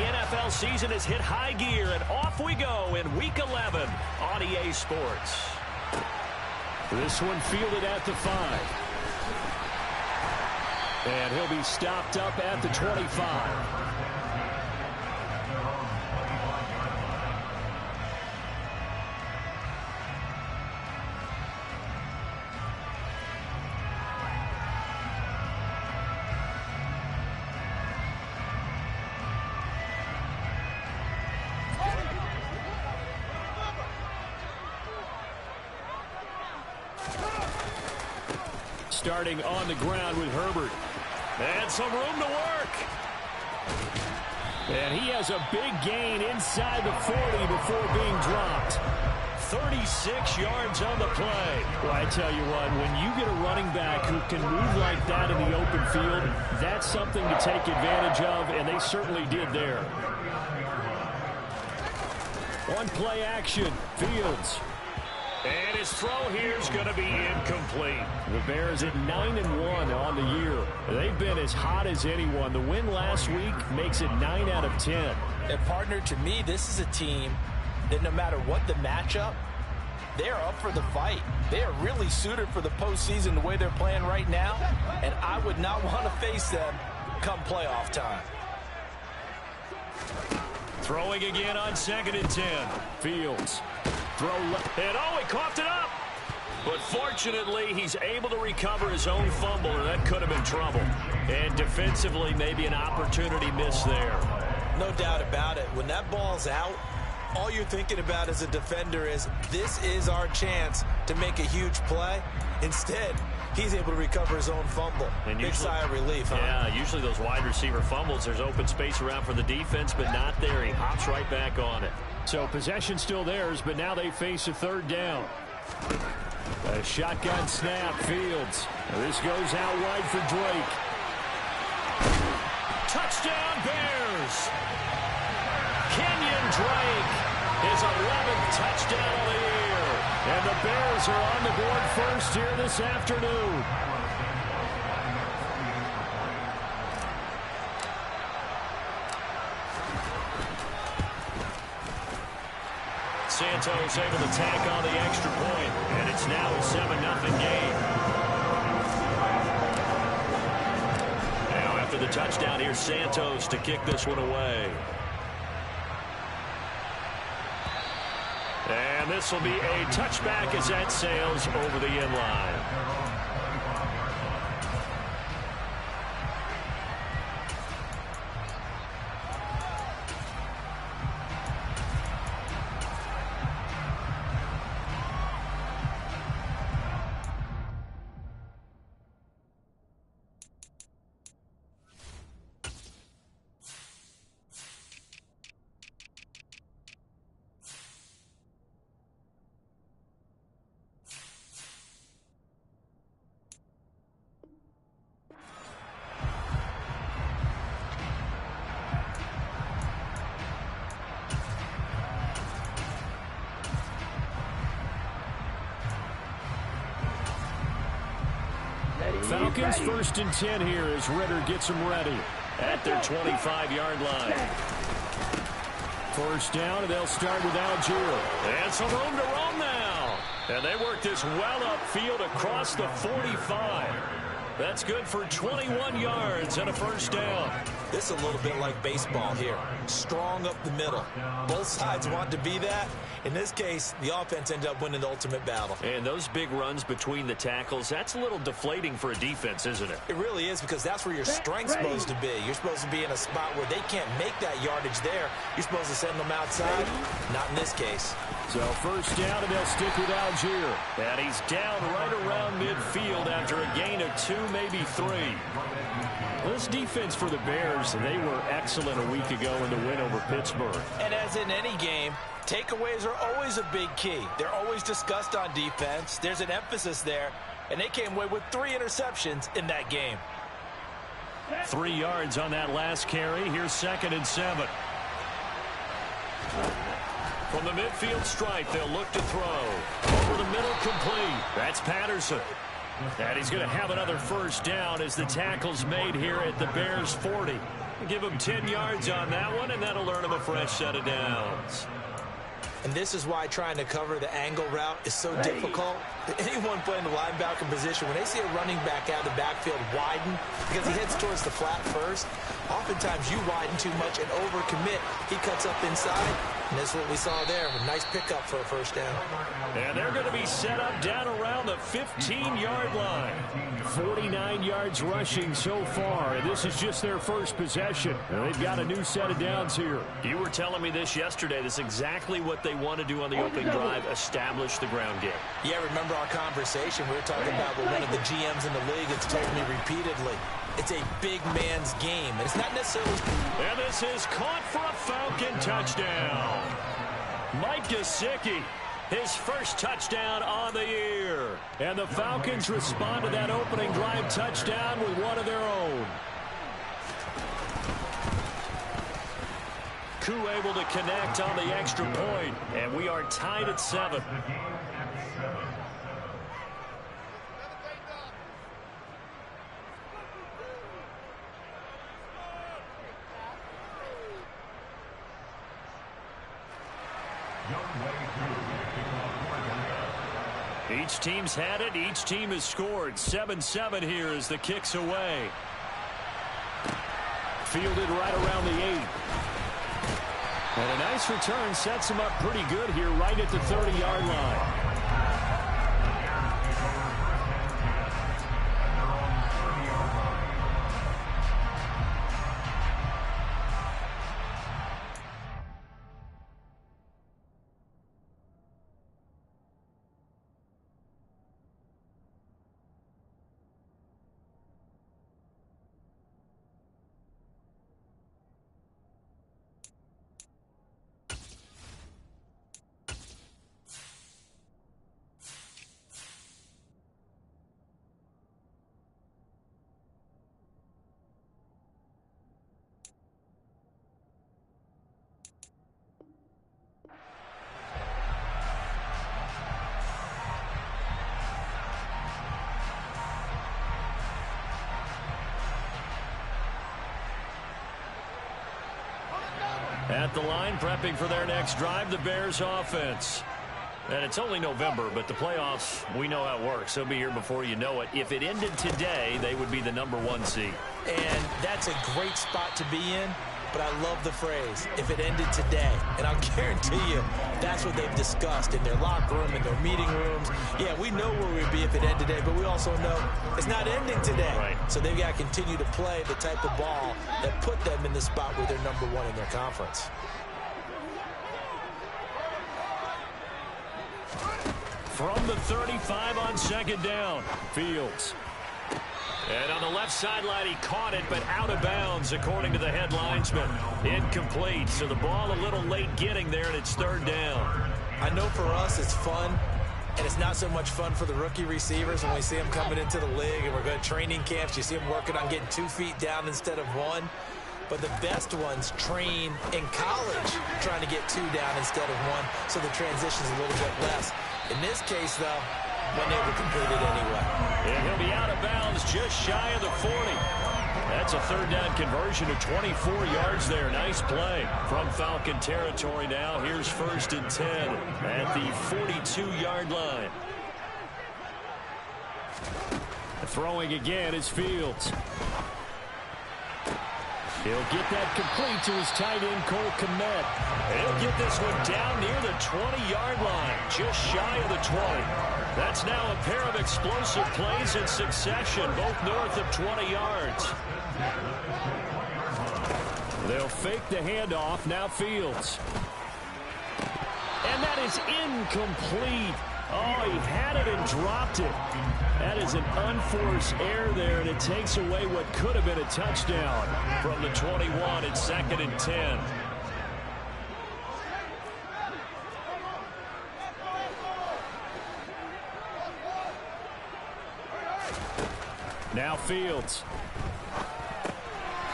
NFL season has hit high gear, and off we go in Week 11 on EA Sports. This one fielded at the 5. And he'll be stopped up at the 25. Starting on the ground with Herbert. And some room to work. And he has a big gain inside the 40 before being dropped. 36 yards on the play. Well, I tell you what, when you get a running back who can move like that in the open field, that's something to take advantage of, and they certainly did there. One play action, Fields. And his throw here is going to be incomplete. The Bears at 9-1 on the year. They've been as hot as anyone. The win last week makes it 9 out of 10. And partner, to me, this is a team that no matter what the matchup, they're up for the fight. They are really suited for the postseason the way they're playing right now, and I would not want to face them come playoff time. Throwing again on 2nd and 10. Fields. Throw left. And he coughed it up. But fortunately, he's able to recover his own fumble, or that could have been trouble. And defensively, maybe an opportunity missed there. No doubt about it. When that ball's out, all you're thinking about as a defender is, this is our chance to make a huge play. Instead, he's able to recover his own fumble. And big sigh of relief, huh? Yeah, usually those wide receiver fumbles, there's open space around for the defense, but not there. He hops right back on it. So possession still theirs, but now they face a 3rd down. A shotgun snap, Fields. This goes out wide for Drake. Touchdown, Bears! Kenyon Drake, his 11th touchdown of the year. And the Bears are on the board first here this afternoon. Santos able to tack on the extra point, and it's now a 7-0 game. Now after the touchdown, here's Santos to kick this one away. And this will be a touchback as that sails over the end line. Falcons 1st and 10 here as Ritter gets them ready at their 25-yard line. 1st down, and they'll start with Algier. And some room to roam now. And they work this well upfield across the 45. That's good for 21 yards and a 1st down. This is a little bit like baseball here. Strong up the middle. Both sides want to be that. In this case, the offense ended up winning the ultimate battle. And those big runs between the tackles, that's a little deflating for a defense, isn't it? It really is, because that's where your strength's supposed to be. You're supposed to be in a spot where they can't make that yardage there. You're supposed to send them outside. Not in this case. So 1st down, and they'll stick with Algier. And he's down right around midfield after a gain of 2, maybe 3. This defense for the Bears, they were excellent a week ago in the win over Pittsburgh. And as in any game, takeaways are always a big key. They're always discussed on defense. There's an emphasis there, and they came away with 3 interceptions in that game. 3 yards on that last carry. Here's 2nd and 7. From the midfield stripe, they'll look to throw. Over the middle, complete. That's Patterson. And he's going to have another 1st down as the tackle's made here at the Bears' 40. Give him 10 yards on that one, and that'll earn him a fresh set of downs. And this is why trying to cover the angle route is so difficult. Anyone playing the linebacker position, when they see a running back out of the backfield widen because he heads towards the flat first, oftentimes you widen too much and overcommit. He cuts up inside, and that's what we saw there. A nice pickup for a first down. And they're going to be set up down around the 15-yard line. 49 yards rushing so far, and this is just their first possession. And they've got a new set of downs here. You were telling me this yesterday. This is exactly what they want to do on the opening drive, establish the ground game. Yeah, remember our conversation? We were talking about what one of the GMs in the league has told me repeatedly. It's a big man's game, and it's not necessarily... And this is caught for a Falcon touchdown. Mike Gesicki, his first touchdown on the year. And the Falcons respond to that opening drive touchdown with one of their own. Koo able to connect on the extra point, and we are tied at 7. Each team's had it. Each team has scored. 7-7 here as the kick's away. Fielded right around the 8. And a nice return sets him up pretty good here right at the 30-yard line. At the line, prepping for their next drive, the Bears offense. And it's only November, but the playoffs, we know how it works. They'll be here before you know it. If it ended today, they would be the #1 seed. And that's a great spot to be in, but I love the phrase, if it ended today. And I'll guarantee you, that's what they've discussed in their locker room, in their meeting rooms. Yeah, we know where we'd be if it ended today, but we also know it's not ending today. Right. So they've got to continue to play the type of ball that put them in the spot where they're #1 in their conference. From the 35 on second down, Fields. And on the left sideline, he caught it, but out of bounds, according to the head linesman. Incomplete, so the ball a little late getting there, and it's third down. I know for us it's fun, and it's not so much fun for the rookie receivers when we see them coming into the league, and we're going to training camps. You see them working on getting 2 feet down instead of 1. But the best ones train in college trying to get 2 down instead of 1, so the transition's a little bit less. In this case, though, when they were completed anyway. And he'll be out of bounds just shy of the 40. That's a third down conversion of 24 yards there. Nice play from Falcon territory now. Here's 1st and 10 at the 42-yard line. Throwing again is Fields. He'll get that complete to his tight end, Cole Kmet. He'll get this one down near the 20-yard line, just shy of the 20. That's now a pair of explosive plays in succession, both north of 20 yards. They'll fake the handoff, now Fields. And that is incomplete. Oh, he had it and dropped it. That is an unforced error there, and it takes away what could have been a touchdown from the 21 at 2nd and 10. Now Fields.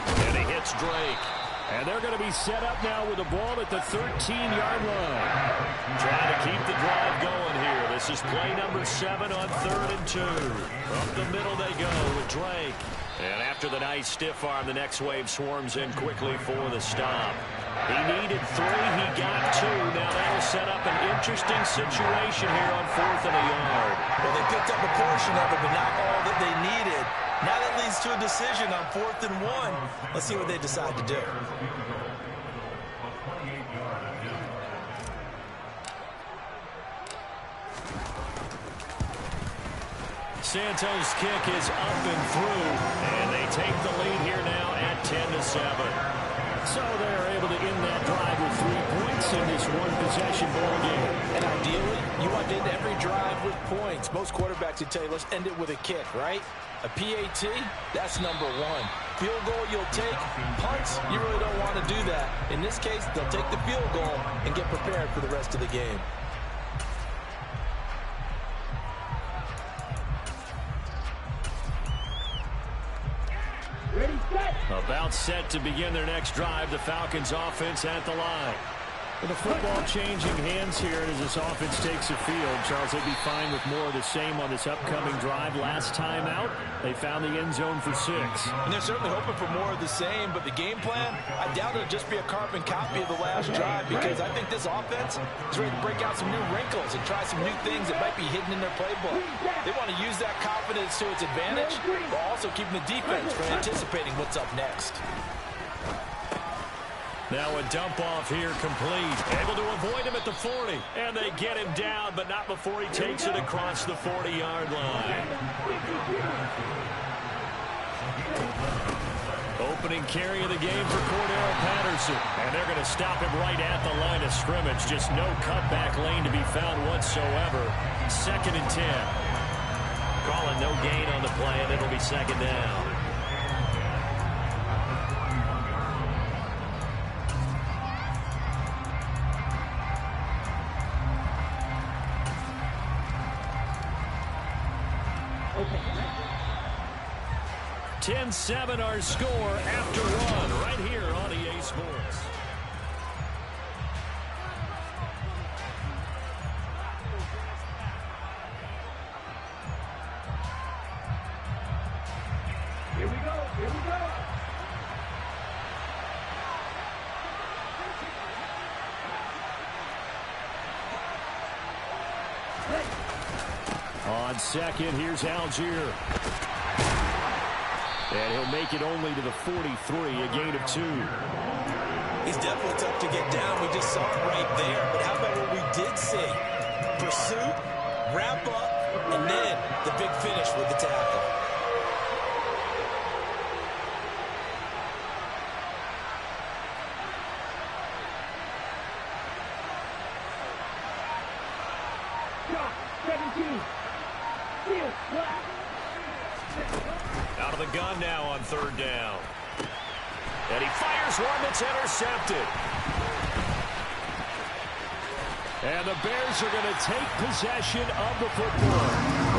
And he hits Drake. And they're going to be set up now with the ball at the 13-yard line. Trying to keep the drive going here. This is play number 7 on 3rd and 2. Up the middle they go with Drake. And after the nice stiff arm, the next wave swarms in quickly for the stop. He needed 3. He got 2. Now that'll set up an interesting situation here on 4th and a yard. Well, they picked up a portion of it, but not all that they needed. Now that leads to a decision on 4th and 1. Let's see what they decide to do. Santos' kick is up and through, and they take the lead here now at 10-7. So they're able to end that drive with 3 points in this one-possession ball game. And ideally, you want to end every drive with points. Most quarterbacks would tell you, let's end it with a kick, right? A PAT, that's number 1. Field goal you'll take. Punts, you really don't want to do that. In this case, they'll take the field goal and get prepared for the rest of the game. About set to begin their next drive. The Falcons offense at the line. With the football changing hands here as this offense takes the field. Charles, they'd be fine with more of the same on this upcoming drive. Last time out, they found the end zone for 6. And they're certainly hoping for more of the same, but the game plan, I doubt it'll just be a carbon copy of the last drive, because I think this offense is ready to break out some new wrinkles and try some new things that might be hidden in their playbook. They want to use that confidence to its advantage, while also keeping the defense from anticipating what's up next. Now a dump off here complete. Able to avoid him at the 40. And they get him down, but not before he takes it across the 40-yard line. Opening carry of the game for Cordero Patterson. And they're going to stop him right at the line of scrimmage. Just no cutback lane to be found whatsoever. 2nd and 10. Calling no gain on the play, and it'll be 2nd down. Okay. 10-7 our score after 1 right here on EA Sports. Here we go. Here we go. On second, here's Algier. And he'll make it only to the 43, a gain of 2. He's definitely tough to get down. We just saw it right there. But how about what we did see? Pursuit, wrap up, and then the big finish with the tackle. Out of the gun now on 3rd down. And he fires one that's intercepted. And the Bears are going to take possession of the football.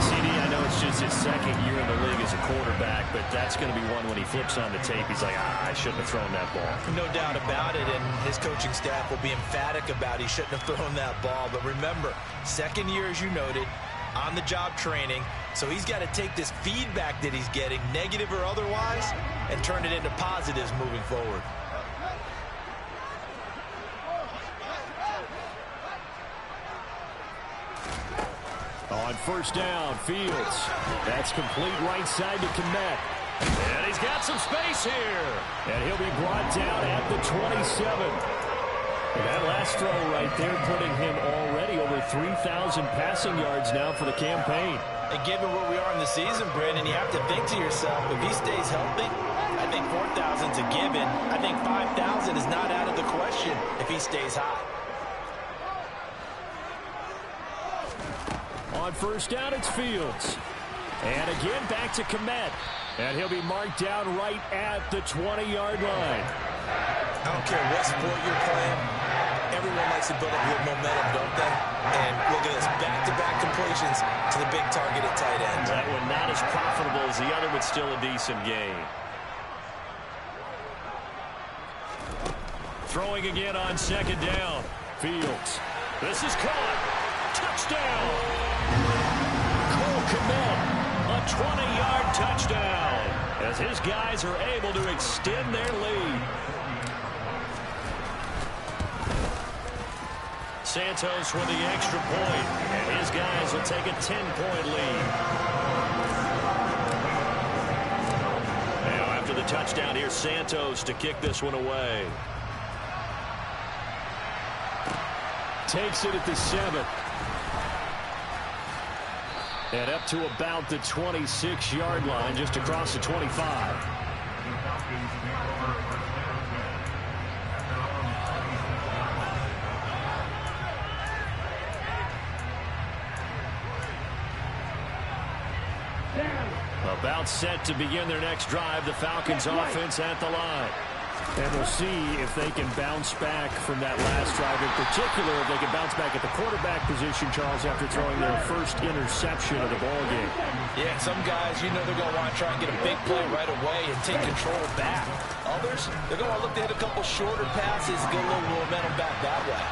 CD, I know it's just his 2nd year in the league as a quarterback, but that's going to be one when he flips on the tape. He's like, I shouldn't have thrown that ball. No doubt about it, and his coaching staff will be emphatic about he shouldn't have thrown that ball. But remember, 2nd year, as you noted, on-the-job training. So he's got to take this feedback that he's getting, negative or otherwise, and turn it into positives moving forward. On 1st down, Fields. That's complete right side to Komet. And he's got some space here. And he'll be brought down at the 27. And that last throw right there putting him already over 3,000 passing yards now for the campaign. And given where we are in the season, Brandon, you have to think to yourself, if he stays healthy, I think 4,000's a given. I think 5,000 is not out of the question if he stays hot. On 1st down, it's Fields. And again, back to Komet. And he'll be marked down right at the 20-yard line. I don't care what sport you're playing. Everyone likes to build up good momentum, don't they? And look at this, back-to-back completions to the big target at tight end. That one not as profitable as the other, but still a decent gain. Throwing again on 2nd down. Fields. This is caught. Touchdown. Cole Komet. A 20-yard touchdown. as his guys are able to extend their lead. Santos with the extra point, and his guys will take a 10-point lead. Now after the touchdown, here's Santos to kick this one away. Takes it at the 7. And up to about the 26-yard line, just across the 25. About set to begin their next drive. The Falcons offense at the line. And we'll see if they can bounce back from that last drive. In particular, if they can bounce back at the quarterback position, Charles, after throwing their first interception of the ballgame. Yeah, some guys, you know they're going to want to try and get a big play right away and take control back. Others, they're going to look to hit a couple shorter passes and get a little momentum back that way.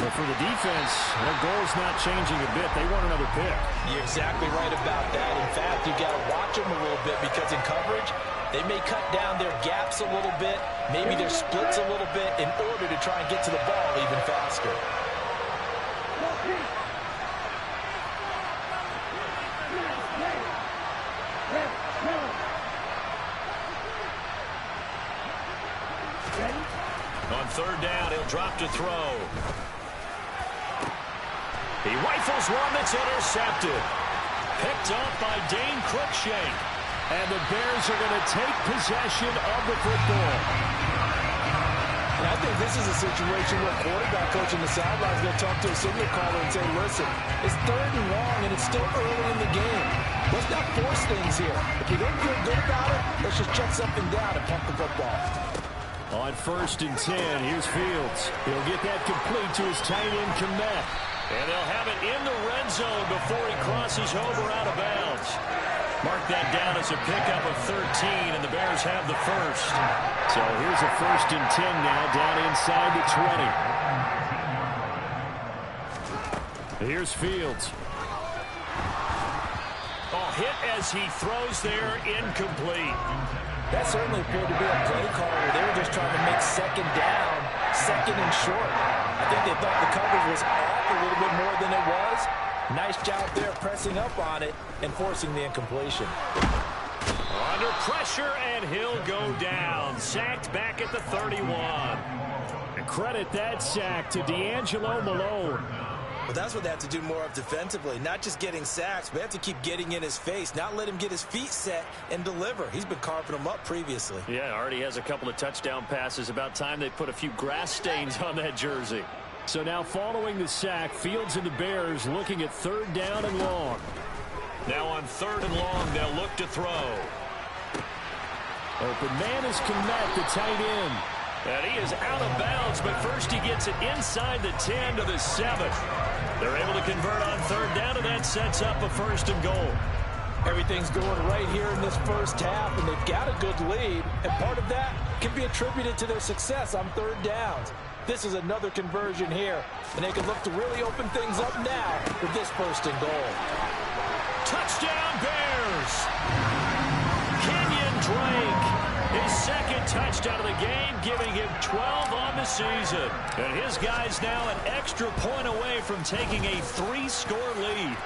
But for the defense, their goal's not changing a bit. They want another pick. You're exactly right about that. In fact, you got to watch them a little bit because in coverage, they may cut down their gaps a little bit, maybe their splits a little bit in order to try and get to the ball even faster. On third down, he'll drop to throw. He rifles one that's intercepted. Picked up by Dane Cruikshank. And the Bears are going to take possession of the football. And I think this is a situation where quarterback coach in the sideline is going to talk to a signal caller and say, listen, it's 3rd and long and it's still early in the game. Let's not force things here. If you don't feel good about it, let's just check something down and pump the football. On 1st and 10, here's Fields. He'll get that complete to his tight end, Komet. And they'll have it in the red zone before he crosses over out of bounds. Mark that down as a pickup of 13, and the Bears have the first. So here's a 1st and 10 now, down inside the 20. Here's Fields. Oh, hit as he throws there, incomplete. That certainly appeared to be a play call where they were just trying to make 2nd down, 2nd and short. I think they thought the coverage was off a little bit more than it was. Nice job there pressing up on it and forcing the incompletion. Under pressure, and he'll go down. Sacked back at the 31. And credit that sack to D'Angelo Malone. Well, that's what they have to do more of defensively. Not just getting sacks, but they have to keep getting in his face, not let him get his feet set and deliver. He's been carving them up previously. Yeah, already has a couple of touchdown passes. About time they put a few grass stains on that jersey. So now following the sack, Fields and the Bears looking at 3rd down and long. Now on 3rd and long, they'll look to throw. Open man is Komet, the tight end. And he is out of bounds, but first he gets it inside the 10 to the 7. They're able to convert on 3rd down, and that sets up a 1st and goal. Everything's going right here in this first half, and they've got a good lead, and part of that can be attributed to their success on 3rd downs. This is another conversion here, and they can look to really open things up now with this 1st and goal. Touchdown, Bears! Kenyon Drake, his 2nd touchdown of the game, giving him 12 on the season. And his guys now an extra point away from taking a 3-score lead.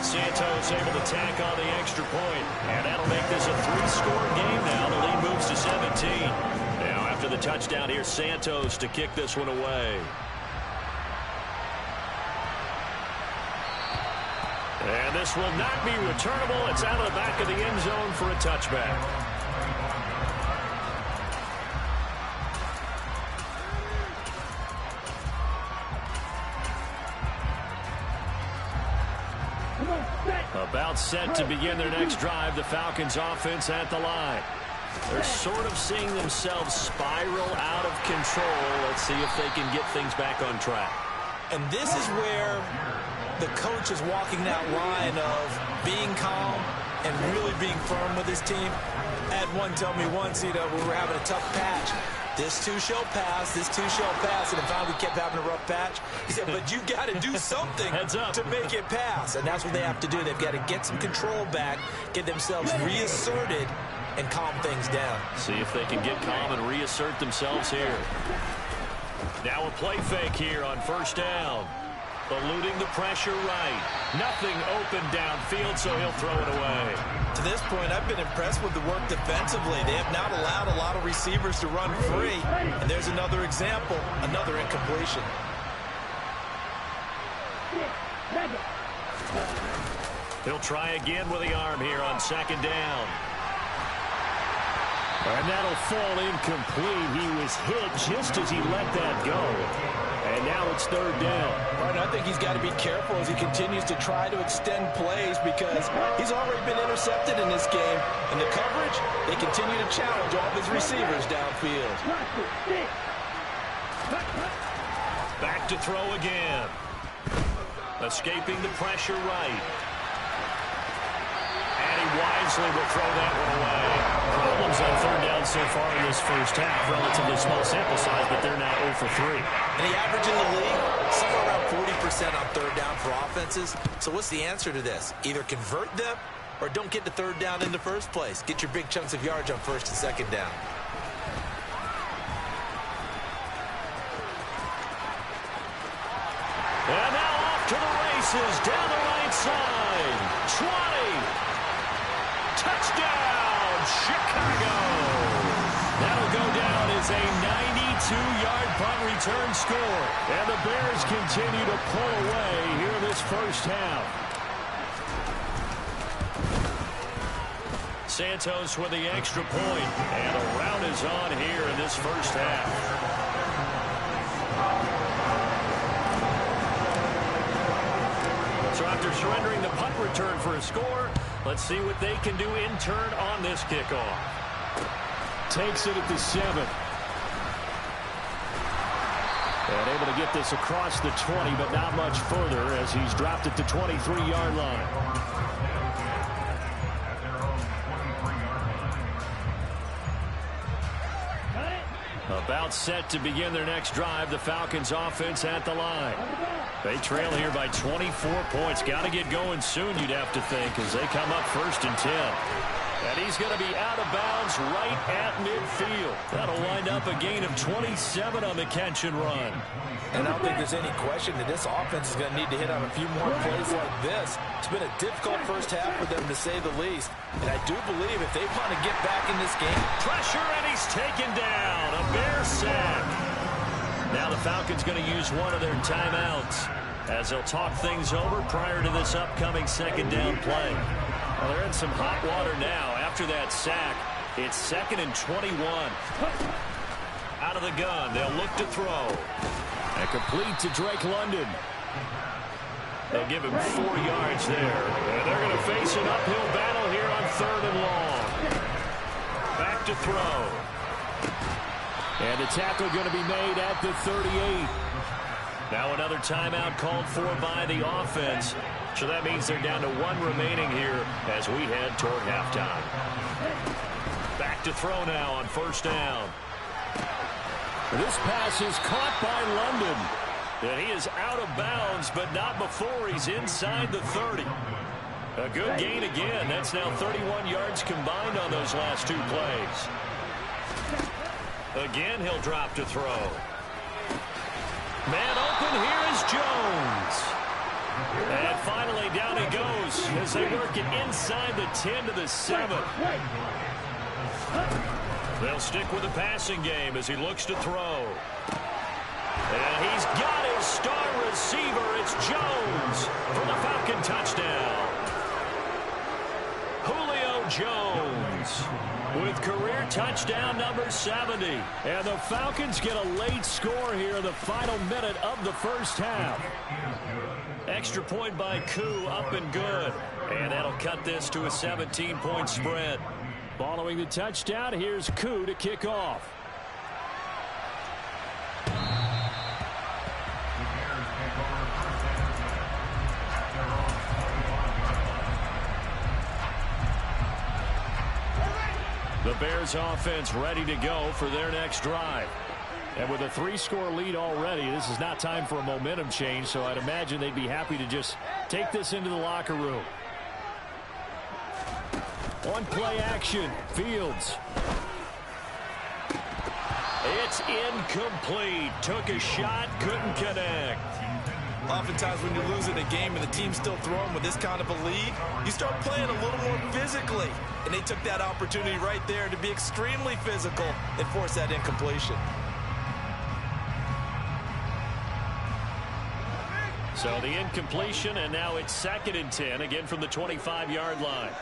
Santos able to tack on the extra point, and that'll make this a 3-score game now. The lead moves to 17. Now after the touchdown, here's Santos to kick this one away. And this will not be returnable. It's out of the back of the end zone for a touchback. About set to begin their next drive, the Falcons offense at the line. They're sort of seeing themselves spiral out of control. Let's see if they can get things back on track. And this is where the coach is walking that line of being calm and really being firm with his team. I had one tell me once, we were having a tough patch. This too shall pass, this too shall pass, and finally we kept having a rough patch. He said, but you got to do something to make it pass, and that's what they have to do. They've got to get some control back, get themselves reasserted, and calm things down. See if they can get calm and reassert themselves here. Now a play fake here on first down. Eluding the pressure right. Nothing open downfield, so he'll throw it away. To this point, I've been impressed with the work defensively. They have not allowed a lot of receivers to run free. And there's another example, another incompletion. He'll try again with the arm here on second down. And that'll fall incomplete. He was hit just as he let that go. And now it's third down. Right, I think he's got to be careful as he continues to try to extend plays because he's already been intercepted in this game. And the coverage, they continue to challenge all of his receivers downfield. Back to throw again. Escaping the pressure right. And he wisely will throw that one away. Problems on third down so far in this first half. Relatively small sample size, but they're now 0 for 3. And the average in the league, somewhere around 40% on third down for offenses. So what's the answer to this? Either convert them or don't get to third down in the first place. Get your big chunks of yards on first and second down. And now off to the races down the right side. 20. Touchdown, Chicago. That'll go down as a 92-yard punt return score. And the Bears continue to pull away here in this first half. Santos with the extra point. And a rout is on here in this first half. So after surrendering the punt return for a score, let's see what they can do in turn on this kickoff. Takes it at the 7. And able to get this across the 20, but not much further as he's dropped at the 23-yard line. About set to begin their next drive, the Falcons offense at the line. They trail here by 24 points. Got to get going soon, you'd have to think, as they come up first and 10. And he's going to be out of bounds right at midfield. That'll wind up a gain of 27 on the catch and run. And I don't think there's any question that this offense is going to need to hit on a few more plays like this. It's been a difficult first half for them, to say the least. And I do believe if they want to get back in this game. Pressure, and he's taken down. A Bear sack. Now the Falcons going to use one of their timeouts as they'll talk things over prior to this upcoming second down play. Well, they're in some hot water now. After that sack, it's 2nd and 21. Out of the gun, they'll look to throw. And complete to Drake London. They'll give him 4 yards there. And they're going to face an uphill battle here on 3rd and long. Back to throw. And the tackle going to be made at the 38. Now another timeout called for by the offense. So that means they're down to 1 remaining here as we head toward halftime. Back to throw now on first down. This pass is caught by London. And he is out of bounds, but not before he's inside the 30. A good gain again. That's now 31 yards combined on those last 2 plays. Again, he'll drop to throw. Man open, here is Jones. And finally, down he goes as they work it inside the 10 to the 7. They'll stick with the passing game as he looks to throw. And he's got his star receiver. It's Jones for the Falcon touchdown. Julio Jones with career touchdown number 70. And the Falcons get a late score here in the final minute of the first half. Extra point by Koo, up and good. And that'll cut this to a 17-point spread. Following the touchdown, here's Koo to kick off. The Bears offense ready to go for their next drive. And with a 3-score lead already, this is not time for a momentum change, so I'd imagine they'd be happy to just take this into the locker room. On play action, Fields. It's incomplete. Took a shot, couldn't connect. Oftentimes when you're losing a game and the team's still throwing with this kind of a lead, you start playing a little more physically. And they took that opportunity right there to be extremely physical and force that incompletion. So the incompletion, and now it's 2nd and 10, again from the 25-yard line.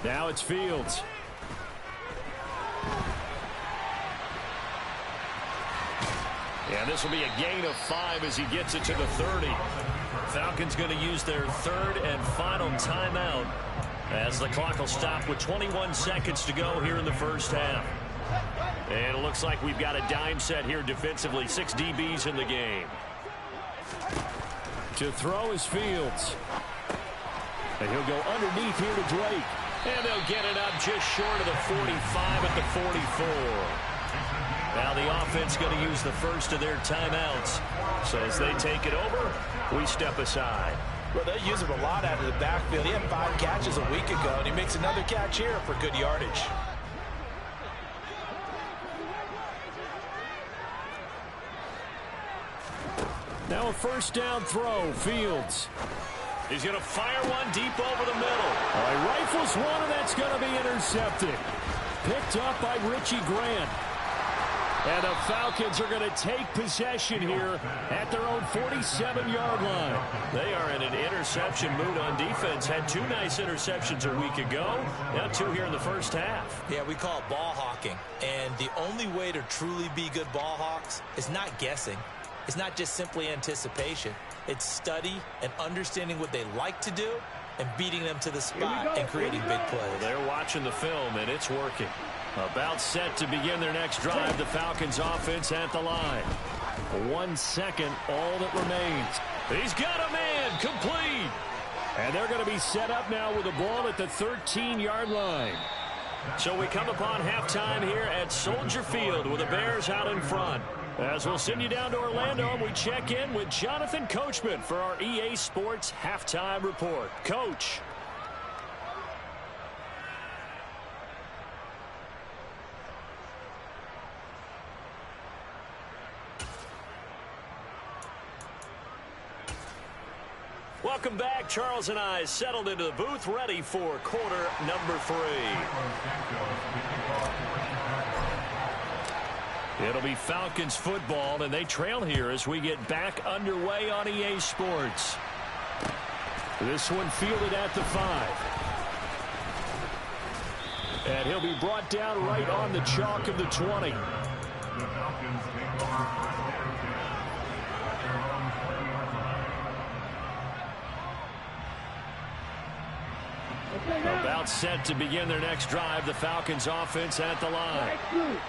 Now it's Fields. And this will be a gain of 5 as he gets it to the 30. Falcons going to use their 3rd and final timeout as the clock will stop with 21 seconds to go here in the first half. And it looks like we've got a dime set here defensively. 6 DBs in the game. To throw is Fields. And he'll go underneath here to Drake. And they'll get it up just short of the 45 at the 44. Now the offense going to use the first of their timeouts. So as they take it over, we step aside. Well, they use him a lot out of the backfield. He had 5 catches a week ago, and he makes another catch here for good yardage. Now a first down throw, Fields. He's going to fire one deep over the middle. He rifles one, and that's going to be intercepted. Picked up by Richie Grant. And the Falcons are going to take possession here at their own 47-yard line. They are in an interception mood on defense. Had 2 nice interceptions a week ago. Now 2 here in the first half. Yeah, we call it ball hawking. And the only way to truly be good ball hawks is not guessing. It's not just simply anticipation. It's study and understanding what they like to do and beating them to the spot and creating big plays. Well, they're watching the film, and it's working. About set to begin their next drive, the Falcons offense at the line. 1 second, all that remains. He's got a man, complete. And they're going to be set up now with the ball at the 13-yard line. So we come upon halftime here at Soldier Field with the Bears out in front. As we'll send you down to Orlando, and we check in with Jonathan Coachman for our EA Sports Halftime Report. Coach. Welcome back. Charles and I settled into the booth, ready for quarter number 3. It'll be Falcons football, and they trail here as we get back underway on EA Sports. This one fielded at the 5. And he'll be brought down right on the chalk of the 20. About set to begin their next drive, the Falcons offense at the line.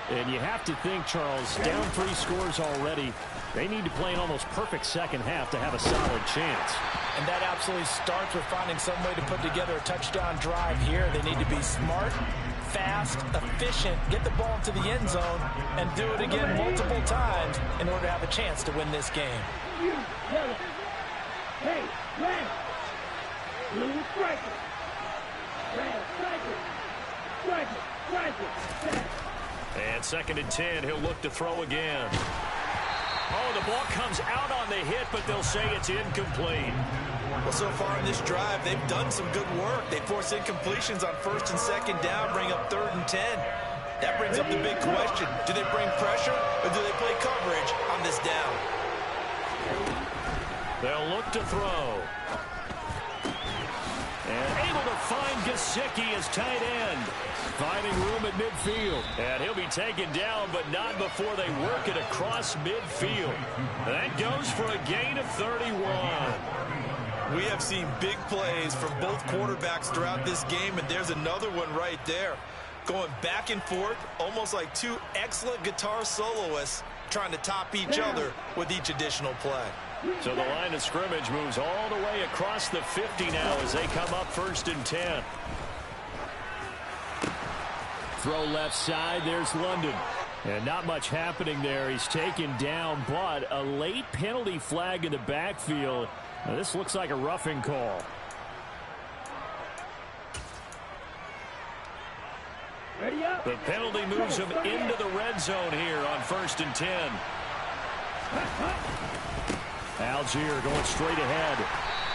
And you have to think, Charles, down 3 scores already. They need to play an almost perfect second half to have a solid chance. And that absolutely starts with finding some way to put together a touchdown drive here. They need to be smart, fast, efficient, get the ball into the end zone, and do it again multiple times in order to have a chance to win this game. Hey, red. Blue striker. Red striker. And 2nd and 10, he'll look to throw again. Oh, the ball comes out on the hit, but they'll say it's incomplete. Well, so far in this drive, they've done some good work. They force incompletions on 1st and 2nd down, bring up 3rd and 10. That brings up the big question. Do they bring pressure, or do they play coverage on this down? They'll look to throw. And able to find Gesicki as tight end. Finding room at midfield. And he'll be taken down, but not before they work it across midfield. That goes for a gain of 31. We have seen big plays from both quarterbacks throughout this game, and there's another one right there. Going back and forth, almost like 2 excellent guitar soloists trying to top each other with each additional play. So the line of scrimmage moves all the way across the 50 now as they come up 1st and 10. Throw left side, there's London. And not much happening there. He's taken down, but a late penalty flag in the backfield. Now, this looks like a roughing call. Ready up. The penalty moves him into the red zone here on 1st and 10. Algier going straight ahead.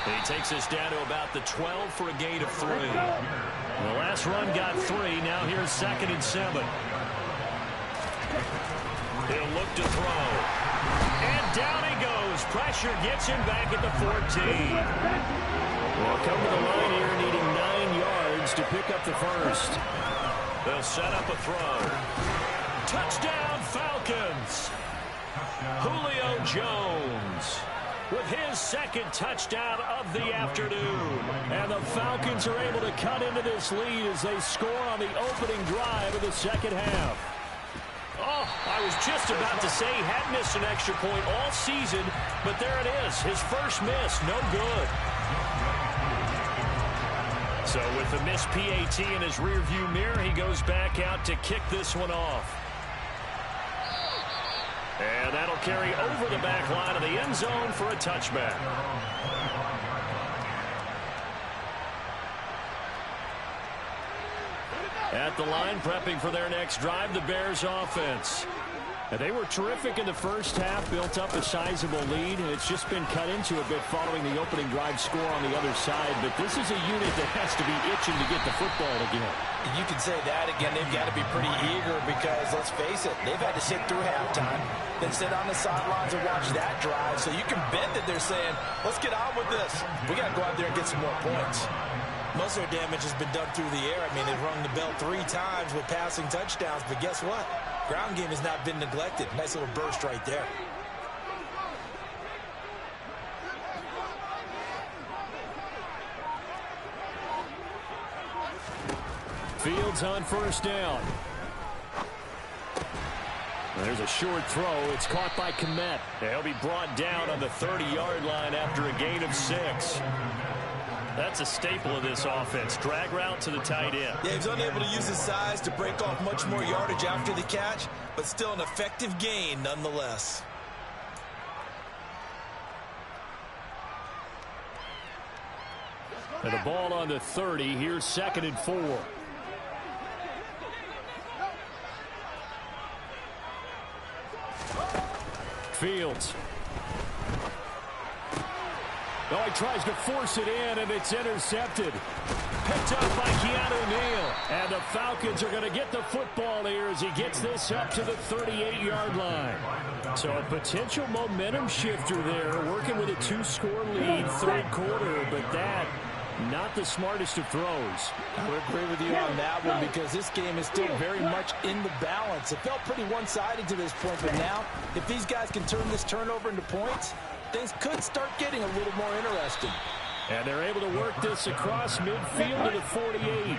He takes us down to about the 12 for a gain of 3. The last run got 3. Now here's 2nd and 7. He'll look to throw. And down he goes. Pressure gets him back at the 14. They'll come to the line here needing 9 yards to pick up the first. They'll set up a throw. Touchdown, Falcons. Julio Jones with his 2nd touchdown of the afternoon. And the Falcons are able to cut into this lead as they score on the opening drive of the 2nd half. Oh, I was just about to say he had missed an extra point all season, but there it is. His first miss, no good. So with the missed PAT in his rearview mirror, he goes back out to kick this one off. And that'll carry over the back line of the end zone for a touchback. At the line, prepping for their next drive, the Bears offense. And they were terrific in the first half, built up a sizable lead. It's just been cut into a bit following the opening drive score on the other side. But this is a unit that has to be itching to get the football again. You can say that again. They've got to be pretty eager because, let's face it, they've had to sit through halftime, then sit on the sidelines and watch that drive. So you can bet that they're saying, let's get on with this. We got to go out there and get some more points. Most of their damage has been done through the air. I mean, they've rung the bell 3 times with passing touchdowns. But guess what? Ground game has not been neglected. Nice little burst right there. Fields on 1st down. There's a short throw. It's caught by Kmet. He'll be brought down on the 30-yard line after a gain of 6. That's a staple of this offense. Drag route to the tight end. Yeah, he's unable to use his size to break off much more yardage after the catch, but still an effective gain nonetheless. And the ball on the 30. Here's 2nd and 4. Fields. Oh, he tries to force it in, and it's intercepted. Picked up by Keanu Neal. And the Falcons are going to get the football here as he gets this up to the 38-yard line. So a potential momentum shifter there, working with a 2-score lead, 3rd quarter, but that, not the smartest of throws. I would agree with you on that one because this game is still very much in the balance. It felt pretty one-sided to this point, but now, if these guys can turn this turnover into points, things could start getting a little more interesting. And they're able to work this across midfield to the 48.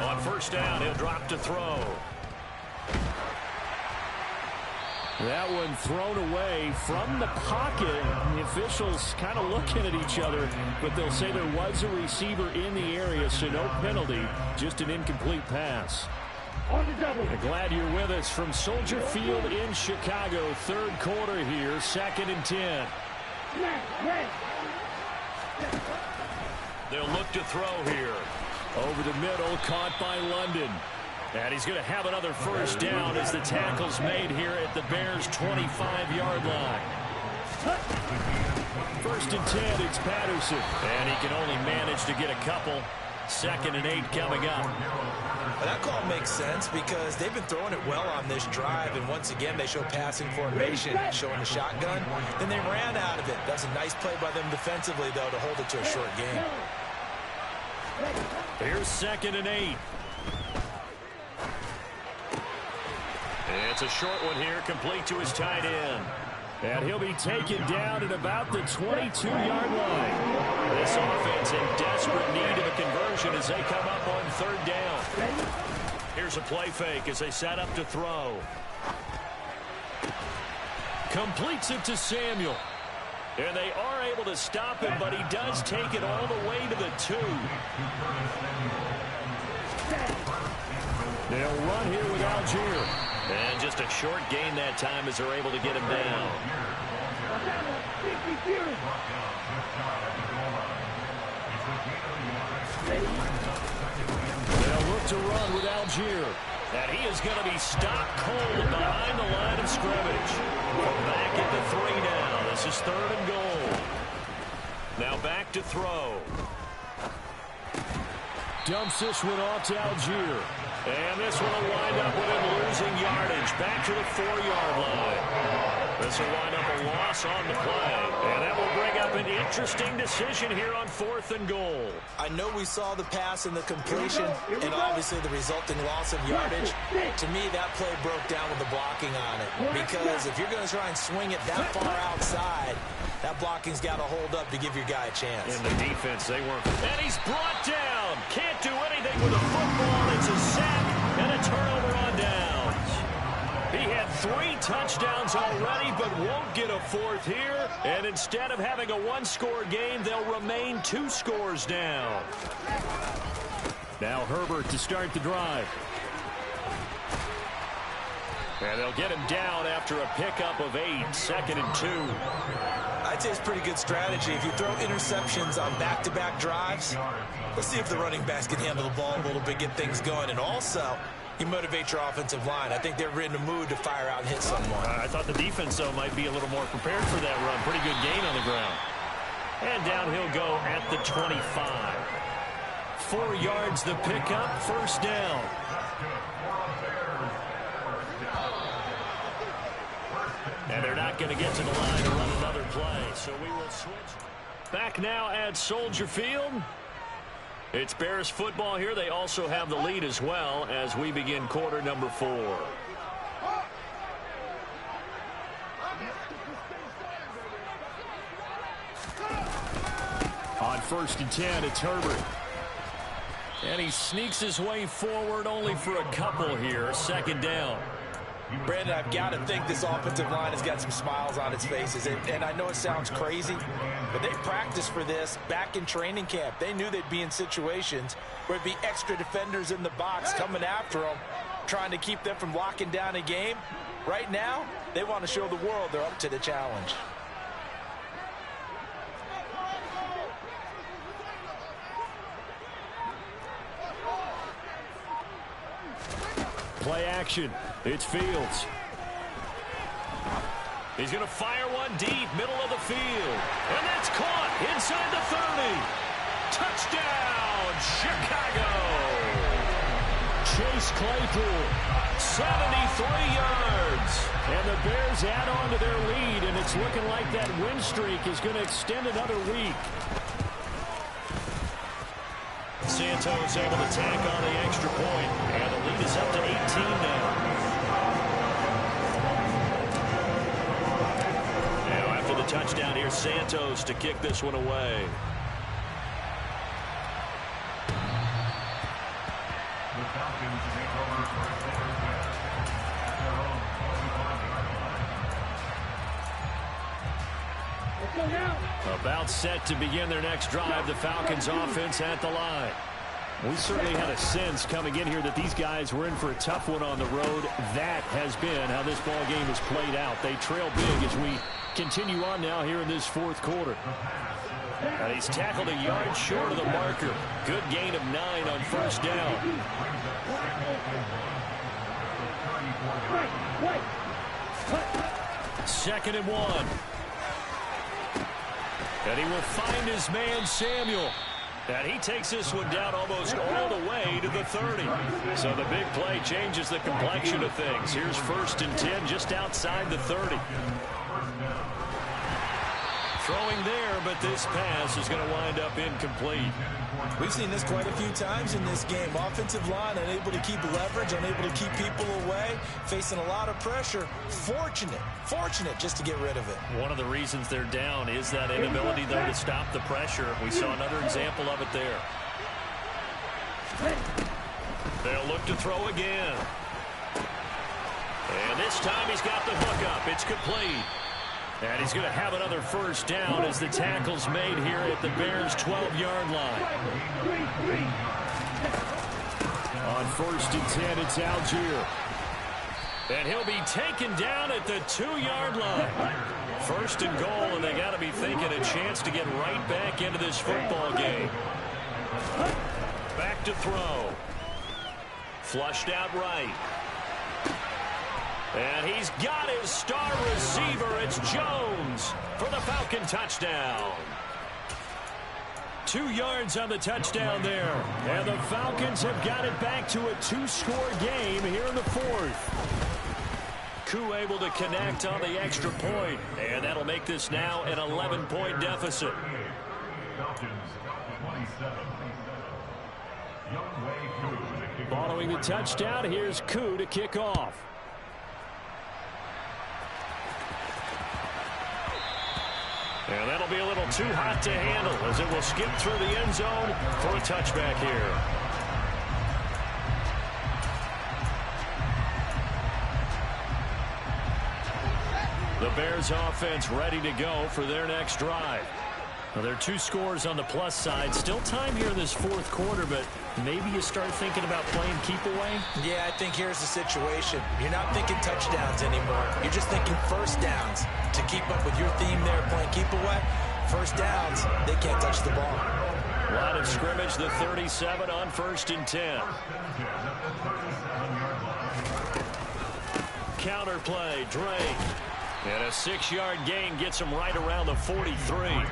On 1st down, he'll drop to throw. That one thrown away from the pocket. The officials kind of looking at each other, but they'll say there was a receiver in the area, so no penalty, just an incomplete pass. Glad you're with us from Soldier Field in Chicago. 3rd quarter here, 2nd and 10. They'll look to throw here. Over the middle, caught by London. And he's going to have another 1st down as the tackle's made here at the Bears' 25-yard line. 1st and 10, it's Patterson. And he can only manage to get a couple. 2nd and 8 coming up. Well, that call makes sense because they've been throwing it well on this drive, and once again they show passing formation, showing the shotgun. Then they ran out of it. That's a nice play by them defensively, though, to hold it to a short game. Here's 2nd and 8. It's a short one here, complete to his tight end. And he'll be taken down at about the 22-yard line. This offense in desperate need of a conversion as they come up on 3rd down. Here's a play fake as they set up to throw. Completes it to Samuel. And they are able to stop him, but he does take it all the way to the 2. They'll run here with Algier. And just a short gain that time as they're able to get him down. They'll look to run with Algier. And he is going to be stopped cold behind the line of scrimmage. We're back at the 3 now. This is 3rd and goal. Now back to throw. Dumps this one off to Algier. And this one will wind up with him losing yardage. Back to the 4-yard line. This will wind up a loss on the play. And that will bring up an interesting decision here on 4th and goal. I know we saw the pass and the completion and obviously the resulting loss of yardage. To me, that play broke down with the blocking on it. Because if you're going to try and swing it that far outside, that blocking's got to hold up to give your guy a chance. In the defense, they weren't. And he's brought down. Can't do anything with a football. It's a sack and a turnover on downs. He had 3 touchdowns already, but won't get a 4th here. And instead of having a 1-score game, they'll remain 2 scores down. Now Herbert to start the drive. And they'll get him down after a pickup of 8, 2nd and 2. I'd say it's pretty good strategy. If you throw interceptions on back-to-back drives, let's see if the running backs can handle the ball a little bit, get things going. And also, you motivate your offensive line. I think they're in a mood to fire out and hit someone. I thought the defense, though, might be a little more prepared for that run. Pretty good gain on the ground. And down he'll go at the 25. 4 yards the pickup, 1st down. And they're not going to get to the line to run another play, so we will switch. Back now at Soldier Field. It's Bears football here. They also have the lead as well as we begin quarter number 4. On 1st and 10, it's Herbert. And he sneaks his way forward only for a couple here. 2nd down. Brandon, I've got to think this offensive line has got some smiles on its faces. And I know it sounds crazy, but they practiced for this back in training camp. They knew they'd be in situations where it'd be extra defenders in the box coming after them, trying to keep them from locking down a game. Right now, they want to show the world they're up to the challenge. Play action. It's Fields. He's going to fire one deep, middle of the field. And that's caught inside the 30. Touchdown, Chicago. Chase Claypool, 73 yards. And the Bears add on to their lead, and it's looking like that win streak is going to extend another week. Santos able to tack on the extra point, and the lead is up to 18 now. Now after the touchdown here, Santos to kick this one away. The Falcons take over first and 10 at their own 21 yard line. About set to begin their next drive. The Falcons offense at the line. We certainly had a sense coming in here that these guys were in for a tough one on the road. That has been how this ball game has played out. They trail big as we continue on now here in this 4th quarter. And he's tackled a yard short of the marker. Good gain of 9 on 1st down. 2nd and 1. And he will find his man, Samuel. And he takes this one down almost all the way to the 30. So the big play changes the complexion of things. Here's 1st and 10 just outside the 30. Throwing there, but this pass is going to wind up incomplete. We've seen this quite a few times in this game. Offensive line unable to keep leverage, unable to keep people away, facing a lot of pressure. Fortunate just to get rid of it. One of the reasons they're down is that inability, though, to stop the pressure. We saw another example of it there. They'll look to throw again. And this time he's got the hook up. It's complete. And he's going to have another 1st down as the tackle's made here at the Bears' 12-yard line. On 1st and 10, it's Algier. And he'll be taken down at the 2-yard line. 1st and goal, and they got to be thinking a chance to get right back into this football game. look to throw. Flushed out right. And he's got his star receiver. It's Jones for the Falcon touchdown. 2 yards on the touchdown there. And the Falcons have got it back to a 2-score game here in the 4th. Koo able to connect on the extra point. And that'll make this now an 11-point deficit. Following the touchdown, here's Koo to kick off. And that'll be a little too hot to handle as it will skip through the end zone for a touchback here. The Bears offense ready to go for their next drive. Well, there are 2 scores on the plus side. Still time here in this 4th quarter, but maybe you start thinking about playing keep away? Yeah, I think here's the situation. You're not thinking touchdowns anymore. You're just thinking first downs. To keep up with your theme there, playing keep away, first downs, they can't touch the ball. Line of scrimmage, the 37 on 1st and 10. Counter play, Drake. And a 6-yard gain gets him right around the 43.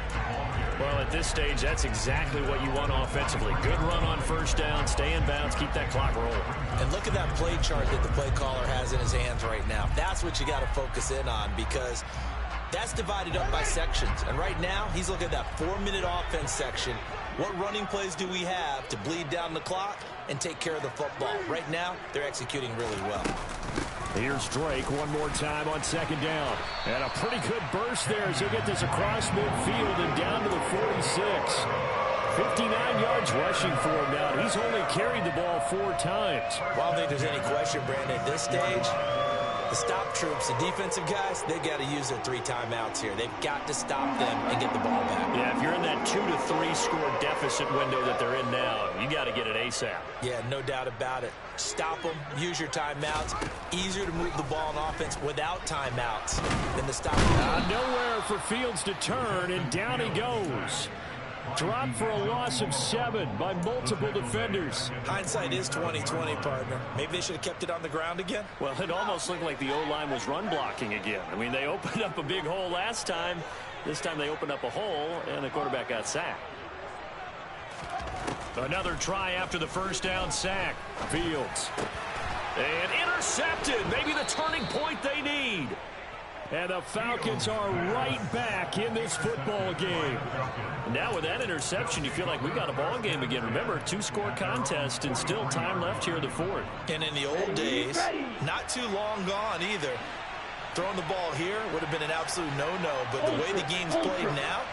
Well, at this stage, that's exactly what you want offensively. Good run on first down, stay in bounds, keep that clock rolling. And look at that play chart that the play caller has in his hands right now. That's what you got to focus in on, because that's divided up by sections. And right now, he's looking at that 4-minute offense section. What running plays do we have to bleed down the clock and take care of the football? Right now, they're executing really well. Here's Drake one more time on 2nd down. And a pretty good burst there as he'll get this across midfield and down to the 46. 59 yards rushing for him now. He's only carried the ball 4 times. Well, I don't think there's any question, Brandon, at this stage, the stop troops, the defensive guys, they got to use their 3 timeouts here. They've got to stop them and get the ball back. Yeah, if you're in that 2 to 3 score deficit window that they're in now, you got to get it ASAP. Yeah, no doubt about it. Stop them, use your timeouts. Easier to move the ball on offense without timeouts than to stop them. Nowhere for Fields to turn, and down he goes. Dropped for a loss of 7 by multiple defenders. Hindsight is 20/20, partner. Maybe they should have kept it on the ground again. Well, it almost looked like the O-line was run blocking again. I mean, they opened up a big hole last time. This time they opened up a hole, and the quarterback got sacked. Another try after the first down sack. Fields. And intercepted. Maybe the turning point they need. And the Falcons are right back in this football game. Now with that interception, you feel like we've got a ball game again. Remember, 2-score contest and still time left here in the 4th. And in the old days, not too long gone either, throwing the ball here would have been an absolute no-no. But the way the game's played now,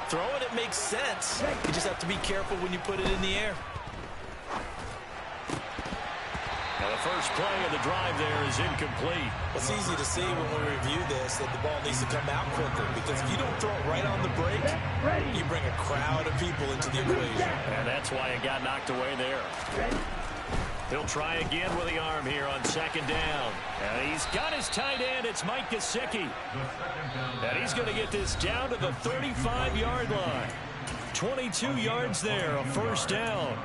throwing it makes sense. You just have to be careful when you put it in the air. Now the first play of the drive there is incomplete. It's easy to see when we review this that the ball needs to come out quicker, because if you don't throw it right on the break, you bring a crowd of people into the equation. And that's why it got knocked away there. He'll try again with the arm here on 2nd down. And he's got his tight end. It's Mike Gesicki. And he's going to get this down to the 35-yard line. 22 yards there, a first down.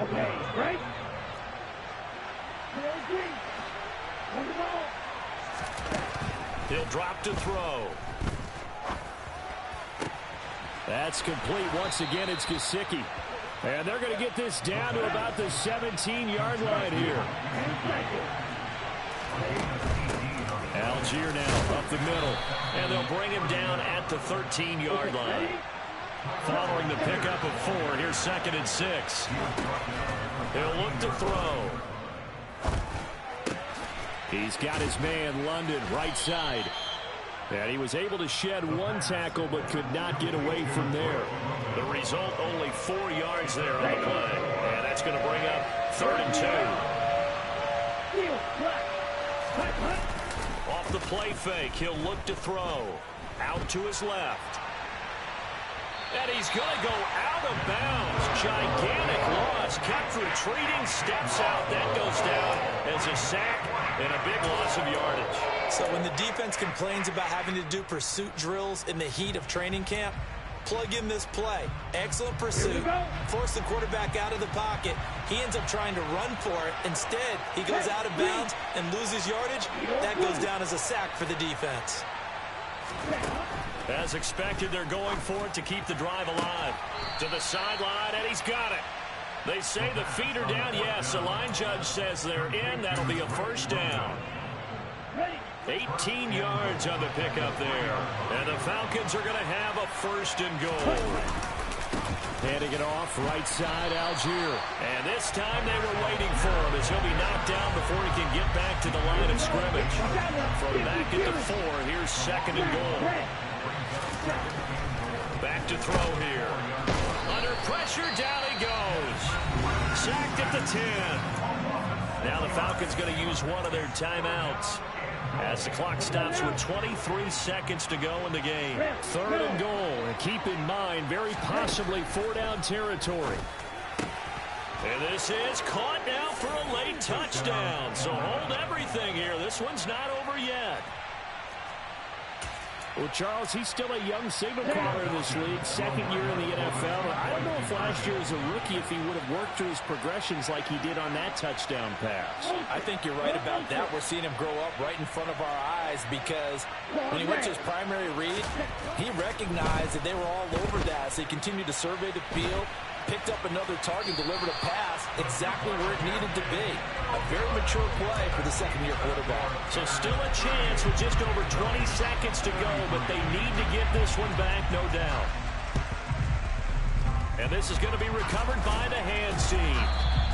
Okay, right? He'll drop to throw. That's complete. Once again, it's Gesicki. And they're going to get this down to about the 17-yard line here. Algier now up the middle. And they'll bring him down at the 13-yard line. Following the pickup of 4, here's 2nd and 6. He'll look to throw. He's got his man, London, right side. And he was able to shed 1 tackle, but could not get away from there. The result, only 4 yards there on the play. And that's going to bring up 3rd and 2. Off the play fake, he'll look to throw. Out to his left. And he's going to go out of bounds. Gigantic loss. Kept retreating, steps out. That goes down as a sack and a big loss of yardage. So when the defense complains about having to do pursuit drills in the heat of training camp, plug in this play. Excellent pursuit. Force the quarterback out of the pocket. He ends up trying to run for it. Instead, he goes out of bounds and loses yardage. That goes down as a sack for the defense. As expected, they're going for it to keep the drive alive. To the sideline, and he's got it. They say the feet are down. Yes, the line judge says they're in. That'll be a first down. 18 yards on the pickup there. And the Falcons are going to have a first and goal. Handing it off, right side, Algier. And this time they were waiting for him as he'll be knocked down before he can get back to the line of scrimmage. From back at the 4, here's second and goal. Back to throw here. Under pressure, down he goes. Sacked at the 10. Now the Falcons going to use one of their timeouts as the clock stops with 23 seconds to go in the game. Third and goal. And keep in mind, very possibly 4-down territory. And this is caught now for a late touchdown. So hold everything here. This one's not over yet. Well, Charles, he's still a young signal caller in this league, second year in the NFL. I don't know if last year as a rookie if he would have worked through his progressions like he did on that touchdown pass. I think you're right about that. We're seeing him grow up right in front of our eyes because when he went to his primary read, he recognized that they were all over that. So he continued to survey the field, picked up another target, delivered a pass exactly where it needed to be. A very mature play for the second-year quarterback. So still a chance with just over 20 seconds to go, but they need to get this one back, no doubt. And this is going to be recovered by the hands team.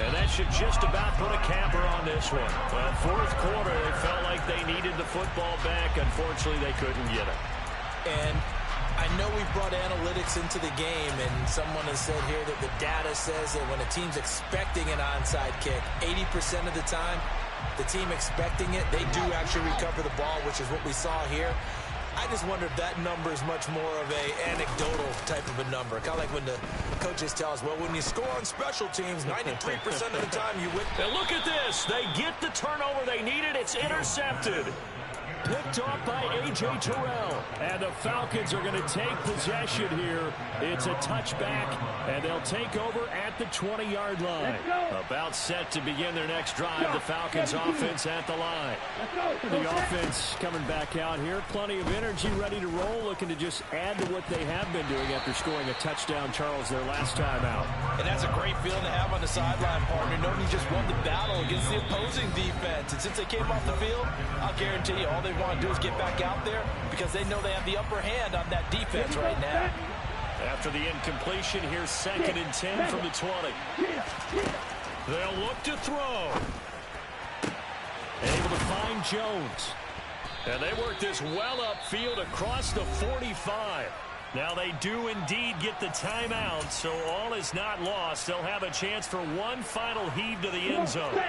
And that should just about put a capper on this one. Well, fourth quarter, they felt like they needed the football back. Unfortunately, they couldn't get it. And I know we've brought analytics into the game, and someone has said here that the data says that when a team's expecting an onside kick, 80% of the time, the team expecting it, they do actually recover the ball, which is what we saw here. I just wonder if that number is much more of a anecdotal type of a number. Kind of like when the coaches tell us, well, when you score on special teams, 93% of the time you win. And look at this. They get the turnover they needed. It's intercepted. Picked off by A.J. Terrell. And the Falcons are going to take possession here. It's a touchback, and they'll take over at the 20-yard line. About set to begin their next drive. The Falcons offense at the line. The offense coming back out here. Plenty of energy, ready to roll, looking to just add to what they have been doing after scoring a touchdown, Charles, their last time out. And that's a great feeling to have on the sideline, partner, knowing you just won the battle against the opposing defense. And since they came off the field, I'll guarantee you all they want to do is get back out there because they know they have the upper hand on that defense right now. After the incompletion, here's second and 10 from the 20. They'll look to throw. Able to find Jones. And they work this well upfield across the 45. Now they do indeed get the timeout, so all is not lost. They'll have a chance for one final heave to the end zone.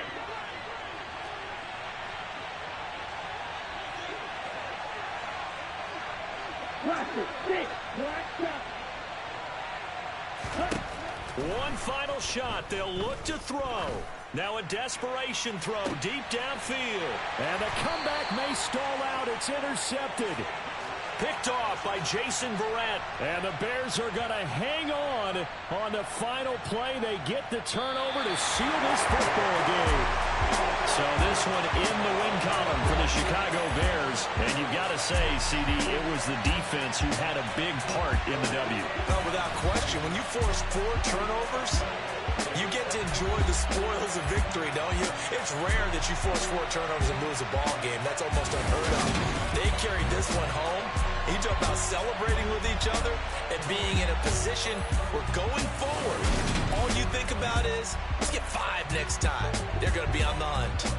One final shot. They'll look to throw. Now a desperation throw deep downfield. And the comeback may stall out. It's intercepted. Picked off by Jason Verrett. And the Bears are going to hang on the final play. They get the turnover to seal this football game. So this one in the win column for the Chicago Bears. And you've got to say, CD, it was the defense who had a big part in the W. Oh, without question. When you force 4 turnovers, you get to enjoy the spoils of victory, don't you? It's rare that you force 4 turnovers and lose a ball game. That's almost unheard of. They carried this one home. You talk about celebrating with each other and being in a position where going forward, all you think about is, let's get 5 next time. They're going to be on the hunt.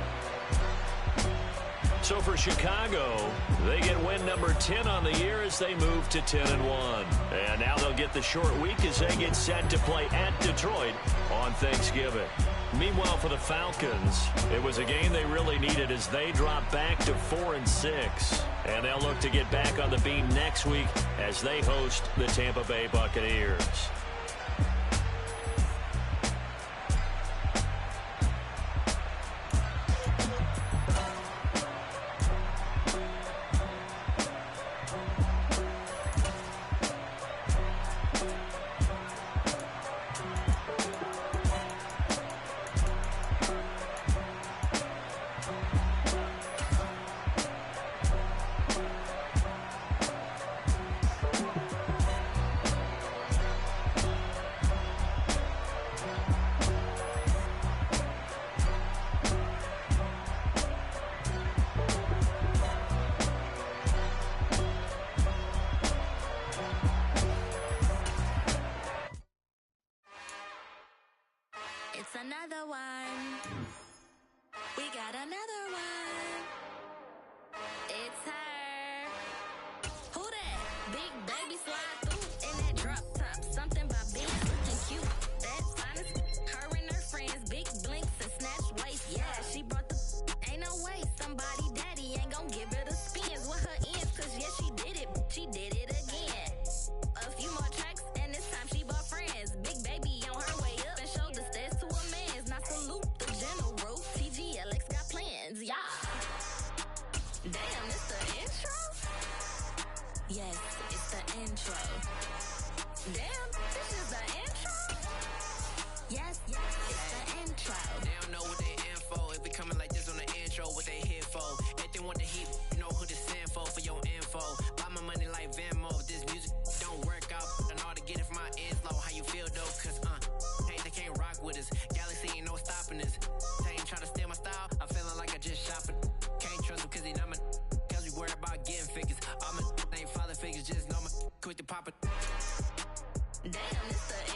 So for Chicago, they get win number 10 on the year as they move to 10-1. And now they'll get the short week as they get set to play at Detroit on Thanksgiving. Meanwhile, for the Falcons, it was a game they really needed as they drop back to 4-6. And they'll look to get back on the beam next week as they host the Tampa Bay Buccaneers. It's another one. We got another one. It's her. Who that? Big baby slide through in that drop top. Something about big looking cute. That's honest. Her and her friends, big blinks and snatch waist. Yeah, she brought the. Ain't no way somebody daddy ain't gon' give her the spins with her ends. Cause yeah, she did it. She did it again. A few more tracks and this time she bought friends. Big baby on her way up and showed the stairs to a man's. Now salute the general. TGLX got plans, yeah. Damn, it's the intro? Yes, it's the intro. Damn, this is the intro? Yes, it's the intro. They don't know what they info. It be coming like this on the intro, what they here for. If they want the heat, you know who to send for your info. Buy my money like Venmo. If this music don't work out, I know how to get it from my ends low. How you feel though? Cause hey, they can't rock with us. Galaxy ain't no stopping us. They ain't trying to steal my style. I'm feeling like I just shot for. Can't trust them cause they not my. Cause we worry about getting figures. All my ain't father figures, just know my quick to pop it. Damn, it's the